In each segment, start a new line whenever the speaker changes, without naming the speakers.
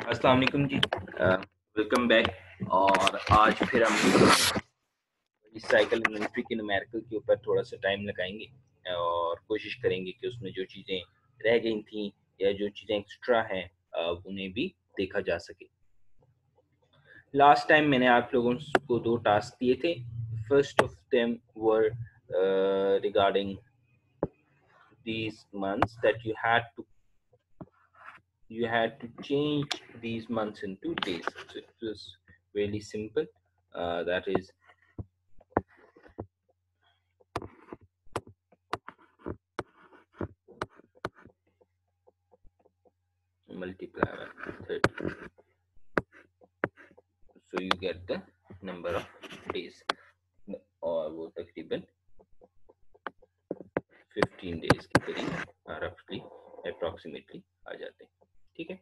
अस्सलाम वालेकुम जी, welcome back. और आज फिर हम इस साइकिल इन्वेंट्री के न्यूमेरिकल के ऊपर थोड़ा सा टाइम लगाएंगे और कोशिश करेंगे कि उसमें जो चीज़ें रह गई थी या जो चीज़ें एक्स्ट्रा हैं उन्हें भी देखा जा सके। लास्ट टाइम मैंने आप लोगों को 2 टास्क दिए थे। First of them were regarding these months that you had to change these months into days. So it was really simple. That is multiply by 30. So you get the number of days, और वो तकरीबन 15 days के करीब रफली approximately आ जाते हैं। ठीक है,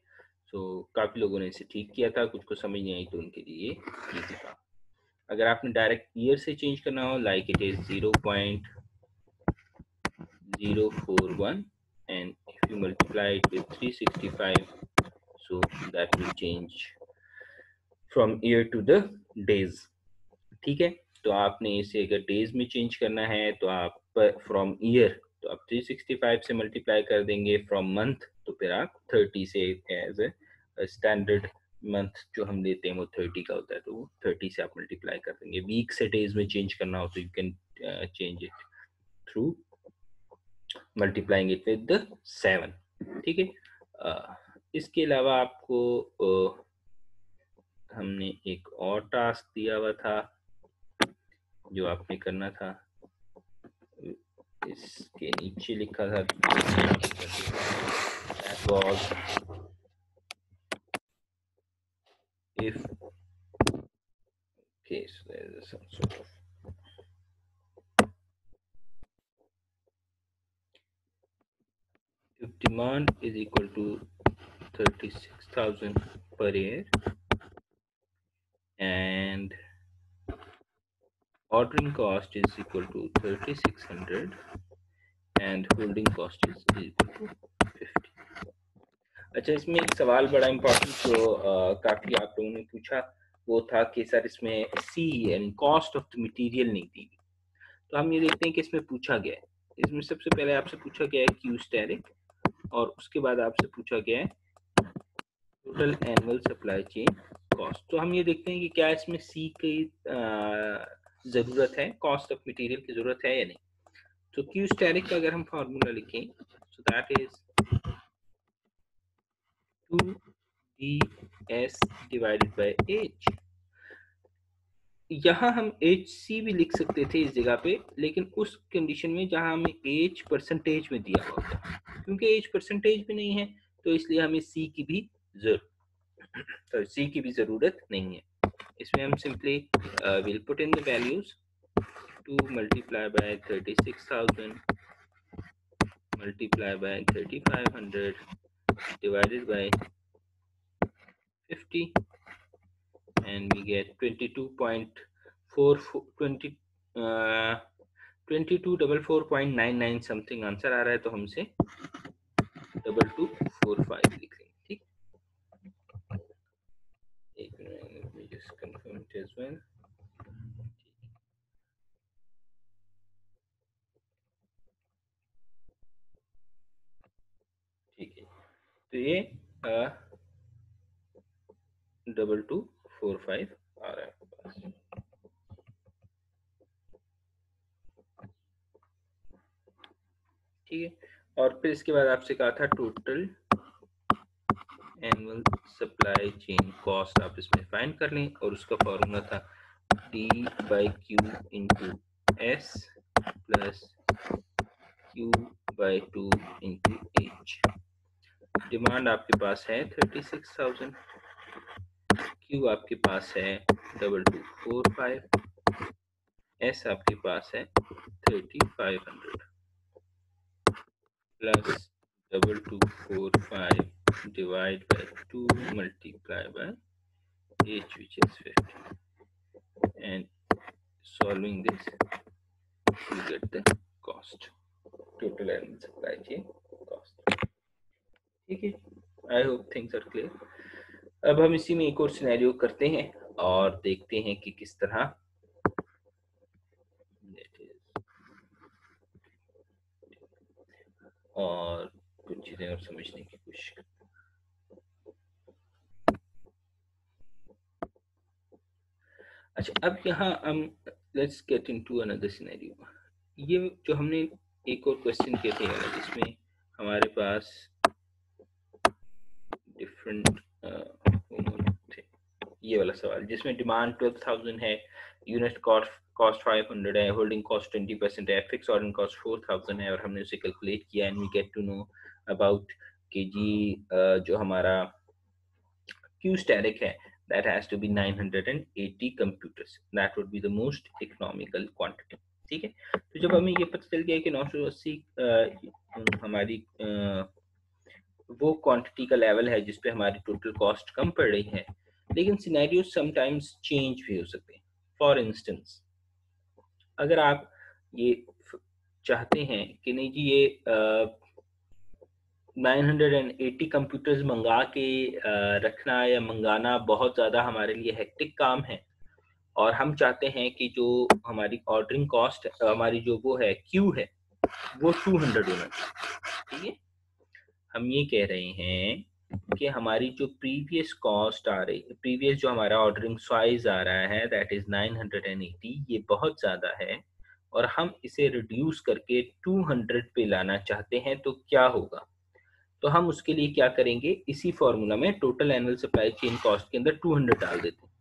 सो काफ़ी लोगों ने इसे ठीक किया था, कुछ को समझ नहीं आई तो उनके लिए इजी था। अगर आपने डायरेक्ट ईयर से चेंज करना हो, like it is 0.041 and if you multiply it with 365, so that will change from year to the days। ठीक है, तो आपने इसे अगर डेज में चेंज करना है तो आप फ्रॉम ईयर तो आप 365 से मल्टीप्लाई कर देंगे, फ्रॉम मंथ तो फिर आप 30 से, एज ए स्टैंडर्ड मंथ जो हम लेते हैं वो 30 का होता है, तो वो 30 से आप मल्टीप्लाई कर देंगे। वीक से डेज में चेंज करना हो तो you can change it through multiplying it with the 7। ठीक है, इसके अलावा आपको हमने एक और टास्क दिया हुआ था जो आपने करना था, इसके नीचे लिखा था that was if, okay, so there is some sort of if demand is equal to 36,000 per year and ordering cost is equal to 3600 and holding cost is equal to 50। अच्छा, इसमें एक सवाल बड़ा इम्पोर्टेंट जो काफ़ी आप लोगों ने पूछा वो था कि सर इसमें C and cost of the material नहीं दी। तो हम ये देखते हैं कि इसमें पूछा गया है, इसमें सबसे पहले आपसे पूछा गया है क्यू स्टेरिक और उसके बाद आपसे पूछा गया है total annual supply chain cost. तो हम ये देखते हैं कि क्या इसमें सी की ज़रूरत है, कॉस्ट ऑफ मटेरियल की ज़रूरत है या नहीं। तो क्यू स्टेरिक का अगर हम फार्मूला लिखें so that is 2ds divided by H. यहाँ हम एच सी भी लिख सकते थे इस जगह पे, लेकिन उस कंडीशन में जहाँ हमें एच परसेंटेज में दिया हुआ होता है, क्योंकि एच परसेंटेज में नहीं है तो इसलिए हमें सी की भी ज़रूरत नहीं है। इसमें हम simply will put in the values 2 multiply by 36,000 multiply by 3,500 divided by 50 and we get 22.4499 something answer आ रहा है, तो हमसे 2245 लिख देंगे। ठीक, एक minute just confirm it as well. ठीक है, तो ये 2245 आ रहा है आपके पास। ठीक है, और फिर इसके बाद आपसे कहा था total annual supply chain cost आप इसमें फाइंड कर लें, और उसका फॉर्मूला था D by Q into S plus Q by 2 into H. Demand आपके पास है 36,000, क्यू आपके पास है 2245, एस आपके पास है 3500 plus 2245 divide by 2 multiply by h which is 50, and solving this you get the cost, total and supply chain cost। ठीक है, I hope things are clear। अब हम इसी में एक और सिनेरियो करते हैं और देखते हैं कि किस तरह और कुछ चीजें और समझने की कोशिश करते हैं। अच्छा, अब यहाँ हम let's get into another scenario. ये जो हमने एक और क्वेश्चन किए थे जिसमें हमारे पास डिफरेंट थे, ये वाला सवाल जिसमें डिमांड 12,000 है, यूनिट कॉस्ट 500 है, होल्डिंग कॉस्ट 20% है, फिक्स ऑर्डर कॉस्ट 4,000 है और हमने उसे कैलकुलेट किया and we get to know about कि जी जो हमारा क्यू स्टैटिक है that has to be 980 computers, that would be the most economical quantity। ठीक है, तो जब हमें ये पता चल गया कि 980 हमारी वो क्वांटिटी का लेवल है जिसपे हमारी टोटल कॉस्ट कम पड़ रही है, लेकिन सिनेरियो समटाइम्स चेंज भी हो सकते हैं। फॉर इंस्टेंस, अगर आप ये चाहते हैं कि नहीं जी ये 980 कंप्यूटर्स मंगा के रखना या मंगाना बहुत ज़्यादा हमारे लिए हेक्टिक काम है और हम चाहते हैं कि जो हमारी ऑर्डरिंग कॉस्ट हमारी जो वो है क्यू है वो 200 होना चाहिए। ठीक है, हम ये कह रहे हैं कि हमारी जो प्रीवियस कॉस्ट आ रही, प्रीवियस जो हमारा ऑर्डरिंग साइज आ रहा है दैट इज 980, ये बहुत ज़्यादा है और हम इसे रिड्यूस करके 200 पे लाना चाहते हैं, तो क्या होगा? तो हम उसके लिए क्या करेंगे, इसी फॉर्मूला में total annual supply chain cost के अंदर 200 डाल देते हैं।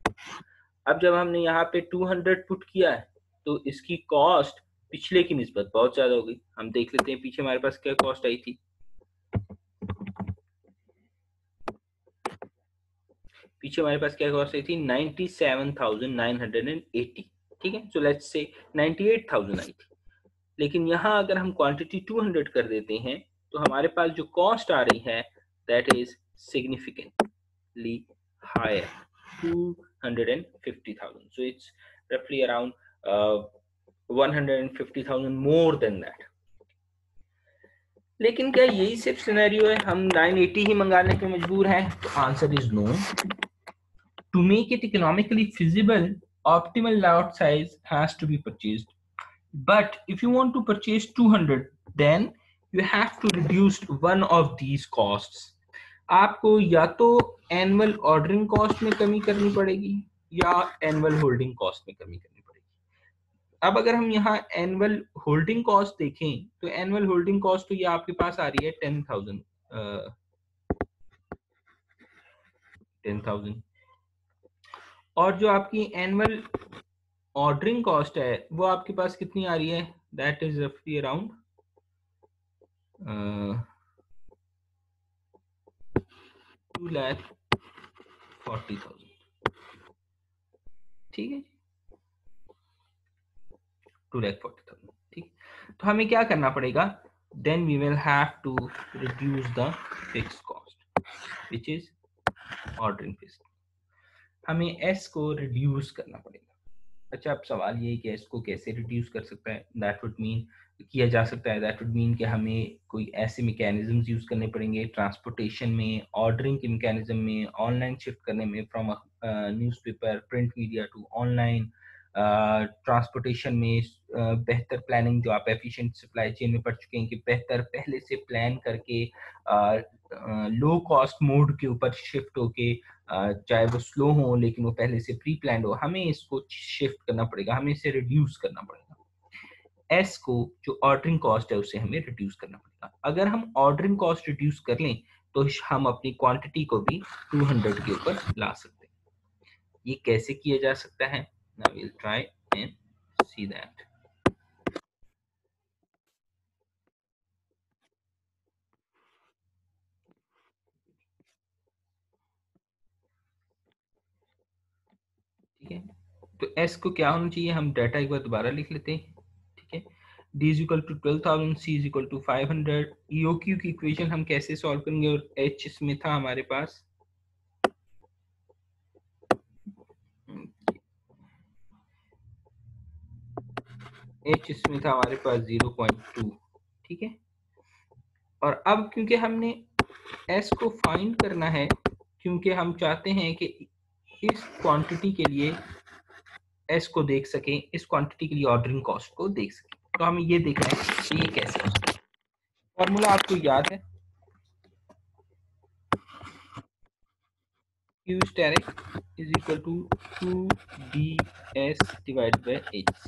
अब जब हमने यहाँ पे 200 पुट किया है तो इसकी कॉस्ट पिछले की निस्बत बहुत ज्यादा हो गई। हम देख लेते हैं पीछे हमारे पास क्या कॉस्ट आई थी। पीछे हमारे पास क्या कॉस्ट आई थी, 97,980। ठीक है, सो लेट्स से 98,000 आई थी, लेकिन यहाँ अगर हम क्वांटिटी 200 कर देते हैं तो हमारे पास जो कॉस्ट आ रही है that is significantly higher, 250,000। So it's roughly around 150,000 more than that। लेकिन क्या यही सिर्फ सिनेरियो है, हम 980 ही मंगाने पे मजबूर हैं? तो answer is no. To make it economically feasible, optimal lot size has to be purchased, but if you want to purchase 200 then you have to reduce one of these costs। आपको या तो एनुअल ऑर्डरिंग कॉस्ट में कमी करनी पड़ेगी या annual holding cost में कमी करनी पड़ेगी। अब अगर हम यहाँ एनुअल होल्डिंग कॉस्ट देखें तो एनुअल होल्डिंग कॉस्ट तो ये आपके पास आ रही है 10,000 और जो आपकी एनुअल ऑर्डरिंग कॉस्ट है वो आपके पास कितनी आ रही है, दैट इज रफली अराउंड 2,40,000। ठीक है, 2,40,000। ठीक, तो हमें क्या करना पड़ेगा, then we will have to reduce the fixed cost which is ordering fees. हमें एस को रिड्यूस करना पड़ेगा। अच्छा, अब सवाल ये है कि एस को कैसे रिड्यूस कर सकता है, दैट वुड मीन किया जा सकता है, दैट वुड मीन कि हमें कोई ऐसे मैकेनिज्म्स यूज करने पड़ेंगे ट्रांसपोर्टेशन में, ऑर्डरिंग के मैकेनिज्म में, ऑनलाइन शिफ्ट करने में from newspaper print media to online, transportation में बेहतर प्लानिंग, जो आप एफिशिएंट सप्लाई चेन में पढ़ चुके हैं कि बेहतर पहले से प्लान करके लो कॉस्ट मोड के ऊपर शिफ्ट होके, चाहे वो स्लो हो लेकिन वो पहले से प्री प्लान हो, हमें इसको शिफ्ट करना पड़ेगा, हमें इसे रिड्यूस करना पड़ेगा। एस को जो ऑर्डरिंग कॉस्ट है उसे हमें रिड्यूस करना पड़ेगा। अगर हम ऑर्डरिंग कॉस्ट रिड्यूस कर लें तो हम अपनी क्वांटिटी को भी 200 के ऊपर ला सकते हैं। ये कैसे किया जा सकता है, now we'll try and see that। ठीक है, तो एस को क्या होना चाहिए, हम डाटा एक बार दोबारा लिख लेते हैं। ठीक है, D is equal to 12,000, C is equal to 500। EOQ की इक्वेशन हम कैसे सॉल्व करेंगे, और H इसमें था हमारे पास, H इसमें था हमारे पास 0.2। ठीक है, और अब क्योंकि हमने S को फाइंड करना है, क्योंकि हम चाहते हैं कि इस क्वांटिटी के लिए एस को देख सकें, इस क्वांटिटी के लिए ऑर्डरिंग कॉस्ट को देख सकें। तो हमें ये देखना है कि ये कैसे हो सकता है। फॉर्मूला आपको याद है, Q steric is equal to 2ds divided by hc।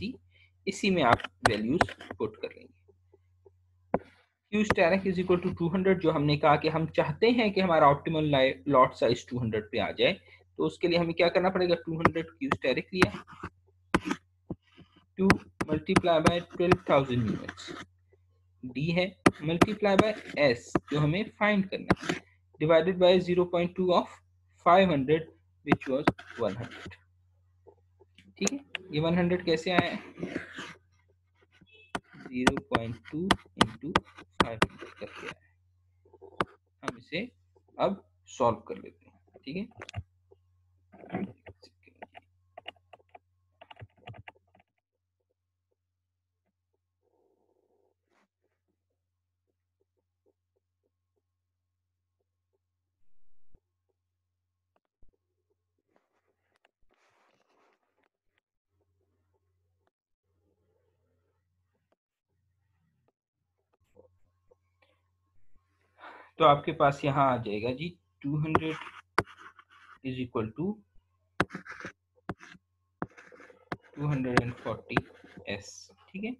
इसी में आप वैल्यूज पुट कर लेंगे। Q steric is equal to 200, जो हमने कहा कि हम चाहते हैं कि हमारा ऑप्टिमल लॉट साइज 200 पे आ जाए, तो उसके लिए हमें क्या करना पड़ेगा, 200 Q steric लिया, 2 मल्टीप्लाई बाय 12,000 यूनिट्स, D है, मल्टीप्लाई बाय S जो हमें फाइंड करना है, divided by 0.2 of 500 which was 100। ठीक है, ये 100 कैसे आया है, 0.2 इंटू 500 करके आया है। हम इसे अब सॉल्व कर लेते हैं। ठीक है, तो आपके पास यहाँ आ जाएगा जी 200 इज इक्वल टू 240 s। ठीक है,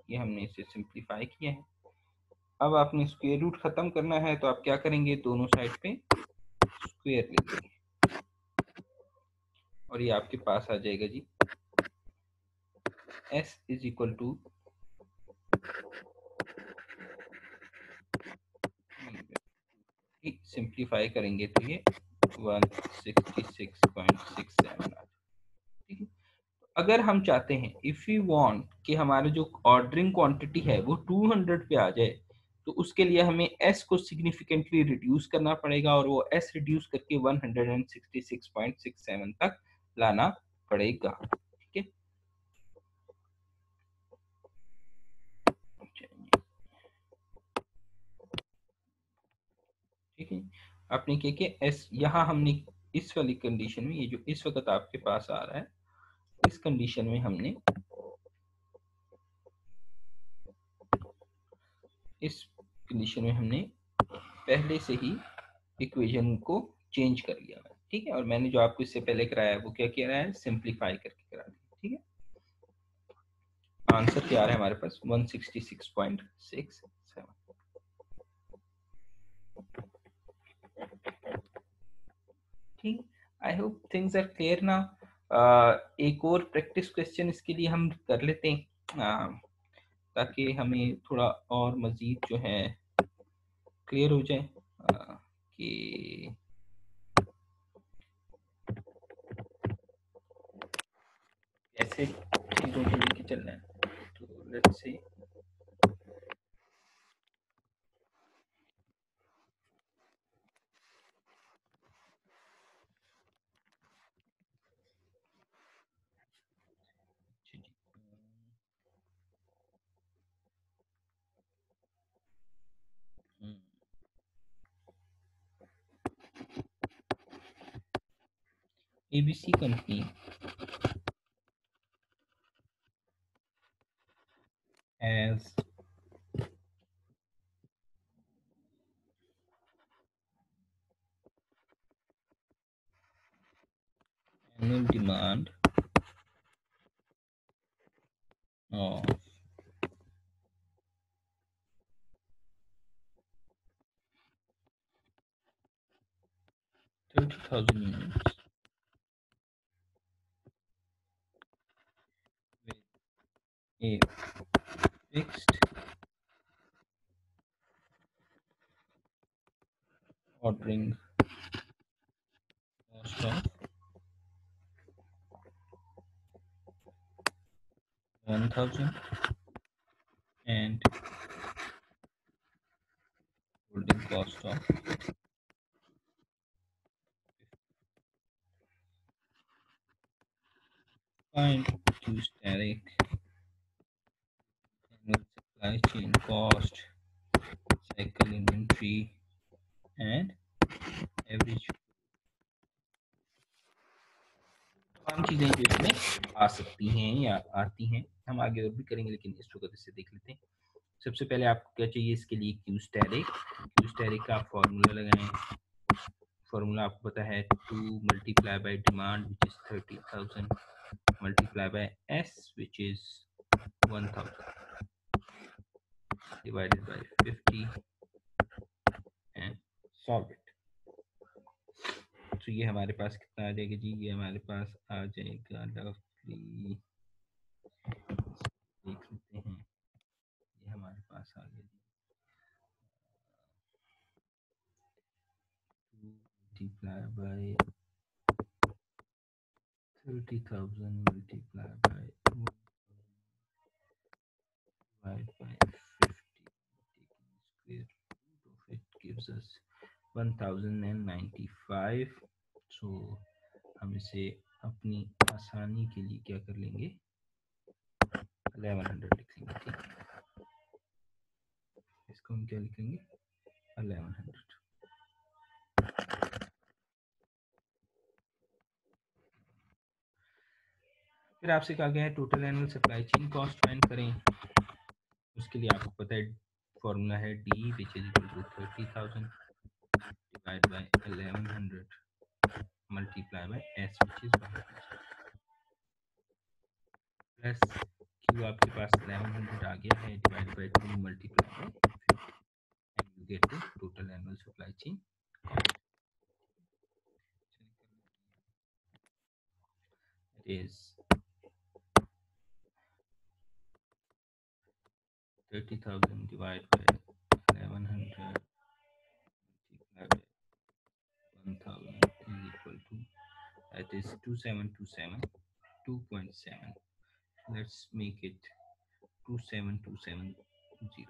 ये हमने इसे सिंप्लीफाई किया है। अब आपने स्क्वायर रूट खत्म करना है, तो आप क्या करेंगे, दोनों साइड पे स्क्वायर ले लेंगे और ये आपके पास आ जाएगा G s is equal to simplify करेंगे तो ये 166.67 आ। ठीक है, अगर हम चाहते हैं, इफ यू वांट कि हमारे जो ऑर्डरिंग क्वांटिटी है वो 200 पे आ जाए, तो उसके लिए हमें s को सिग्निफिकेंटली रिड्यूस करना पड़ेगा और वो s रिड्यूस करके 166.67 तक लाना पड़ेगा। ठीक है, ठीक है, आपने क्या किया, एस यहाँ हमने इस वाली कंडीशन में, ये जो इस वक्त आपके पास आ रहा है, इस कंडीशन में हमने इस कंडीशन में हमने पहले से ही इक्वेशन को चेंज कर लिया है। ठीक है, और मैंने जो आपको इससे पहले कराया है वो क्या किया है, सिंप्लीफाई करके करा दिया। ठीक है, आंसर क्या आ रहा है हमारे पास, 166.67। ठीक, I hope things are clear ना। एक और प्रैक्टिस क्वेश्चन इसके लिए हम कर लेते हैं, ताकि हमें थोड़ा और मजीद जो है क्लियर हो जाए कि कैसे चीज़ों को लेके चलना है। तो let's see, ABC company has annual demand of 30,000 units with a fixed ordering cost of 1,000 and holding cost of find Q static, annual supply chain cost, cycle inventory, and average चीजें जो इसमें आ सकती हैं या आती हैं, हम आगे और भी करेंगे, लेकिन इस वक्त इसे देख लेते हैं। सबसे पहले आपको क्या चाहिए इसके लिए, क्यू स्टैटिक का आप फॉर्मूला लगाएं। फॉर्मूला आपको पता है 2 multiply bye demand which is 30,000 multiply by S which is 1000 divided by 50 and solve it. तो ये हमारे पास कितना आ जाएगा जी, ये हमारे पास आ जाएगा रफली, देख लेते हैं, ये हमारे पास आ गया जी, multiply by 30,000 multiplied by divided by 50, taking square root of it gives us 1095. So हम इसे अपनी आसानी के लिए क्या कर लेंगे, 1100 लिख लेंगे। ठीक है, इसको हम क्या लिखेंगे, 1100। फिर आपसे कहा गया है total annual supply chain cost find करें। उसके लिए आपको पता है फॉर्मूला है D which is equal to 30,000 divide by 1100 multiply by S which is 1 plus Q आपके पास 1100 आ गया है divide by 2 multiply by 50 and you get the total annual supply chain cost. It is 30,000 divided by 1100 multiplied by 1000 is equal to, that is 2727 2.7. Let's make it 27270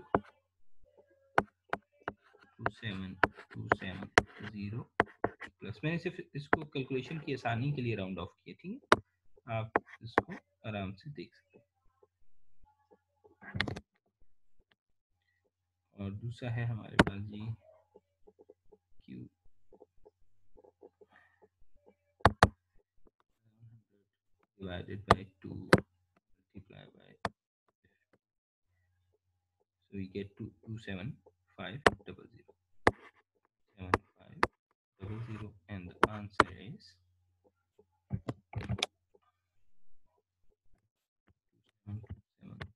27270 plus, मैंने सिर्फ इसको calculation की आसानी के लिए राउंड ऑफ किया। ठीक है, आप इसको आराम से देख सकते हैं। और दूसरा है हमारे पास जी Q divided by 2 multiplied by, so we get 27500 7500, and the answer is 2770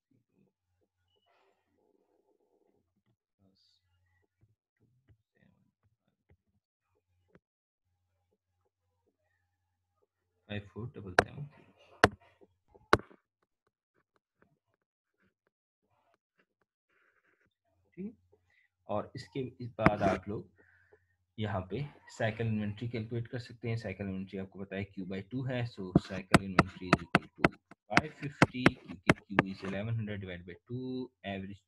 plus 2755477। ठीक है, और इसके इस बाद आप लोग यहाँ पे साइकिल इन्वेंट्री कैलकुलेट कर सकते हैं। साइकिल इन्वेंट्री आपको पता है Q by 2 है, so cycle inventory is equal to 550 क्योंकि Q is 1100 divide by 2 average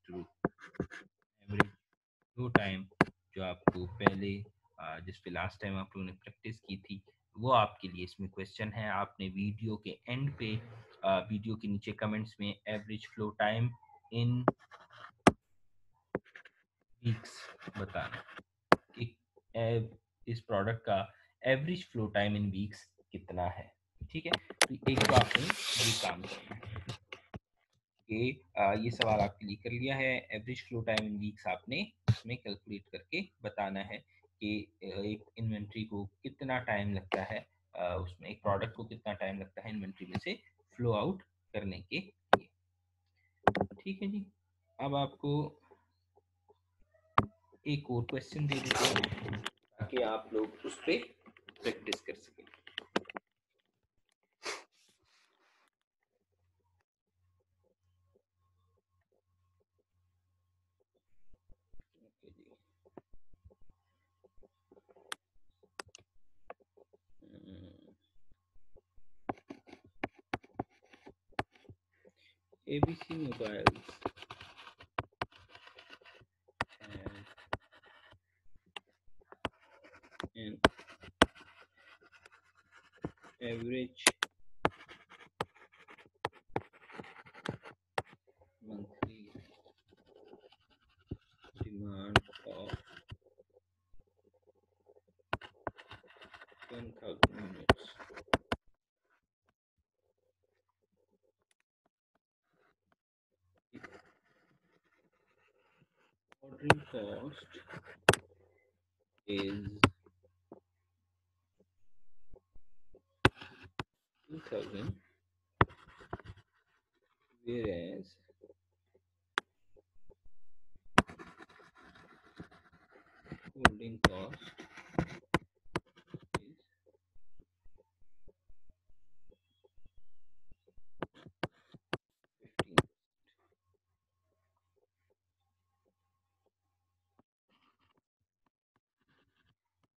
flow time, जो आपको पहले जिस पे लास्ट टाइम आप लोगों ने प्रैक्टिस की थी वो आपके लिए इसमें क्वेश्चन है। आपने वीडियो के एंड पे वीडियो के नीचे कमेंट्स में average flow time in weeks बताना कि इस प्रोडक्ट का average flow time in weeks कितना है। ठीक है, तो एक तो आपने ये काम किया कि ये सवाल आपके लिए कर लिया है। Average flow time in weeks आपने इसमें कैलकुलेट करके बताना है कि एक इन्वेंट्री को कितना टाइम लगता है, उसमें एक प्रोडक्ट को कितना टाइम लगता है इन्वेंट्री में से फ्लो आउट करने के लिए। ठीक है जी, अब आपको एक और क्वेश्चन दे देते हैं ताकि आप लोग उस पर प्रैक्टिस कर सकें। ABC Mobiles and average monthly demand of 10,000 units cost is 2000, whereas holding cost is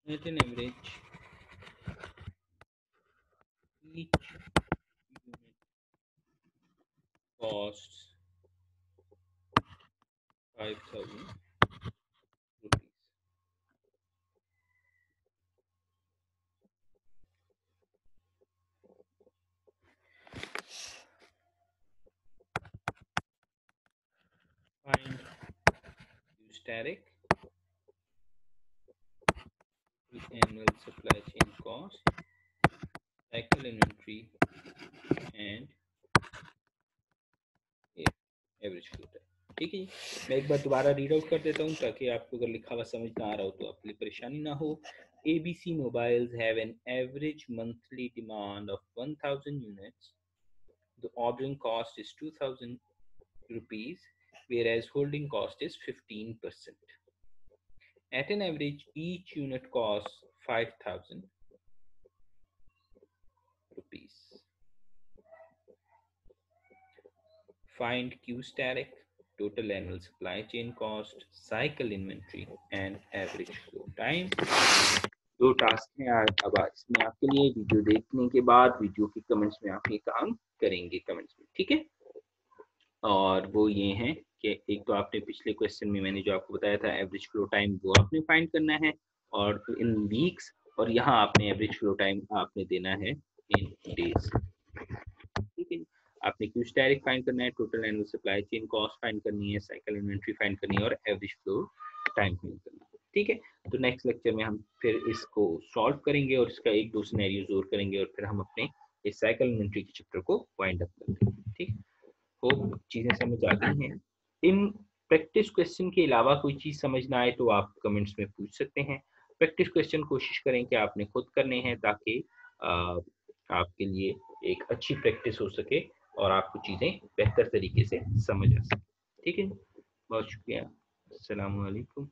15. At an average, each unit costs 5,000 rupees. Find use tariff with annual supply chain cost, cycle inventory, and average float है। ठीक है, मैं एक बार दोबारा read out कर देता हूँ ताकि आपको अगर लिखा हुआ समझ ना आ रहा हो तो आपके लिए परेशानी ना हो। ABC mobiles have an average monthly demand of 1000 units. The ordering cost is 2000 rupees, whereas holding cost is 15%. At an average, each unit costs 5000 rupees. Find Q static, total annual supply chain cost, cycle inventory, and average flow time. दो task हैं अब इसमें आपके लिए। Video देखने के बाद video के कमेंट्स में आप ये काम करेंगे कमेंट्स में, ठीक है। और वो ये हैं कि एक तो आपने पिछले क्वेश्चन में मैंने जो आपको बताया था एवरेज फ्लो टाइम वो आपने फाइंड करना है और इन वीक्स, और यहाँ आपने एवरेज फ्लो टाइम आपने देना है इन डेज, ठीक है। आपने क्यू स्टैटिक फाइंड करना है, total annual supply chain cost find करनी है, साइकिल इन्वेंट्री फाइंड करनी है और एवरेज फ्लो टाइम फाइंड करना है, ठीक है। तो नेक्स्ट लेक्चर में हम फिर इसको सॉल्व करेंगे और इसका एक दो सिनेरियोज और करेंगे और फिर हम अपने इस साइकिल इन्वेंट्री के चैप्टर को वाइंड अप कर देंगे, ठीक। होप चीजें समझ आ गई हैं। इन प्रैक्टिस क्वेश्चन के अलावा कोई चीज समझ ना आए तो आप कमेंट्स में पूछ सकते हैं। प्रैक्टिस क्वेश्चन कोशिश करें कि आपने खुद करने हैं ताकि आपके लिए एक अच्छी प्रैक्टिस हो सके और आपको चीजें बेहतर तरीके से समझ आ सके, ठीक है। बहुत शुक्रिया। अस्सलाम वालेकुम।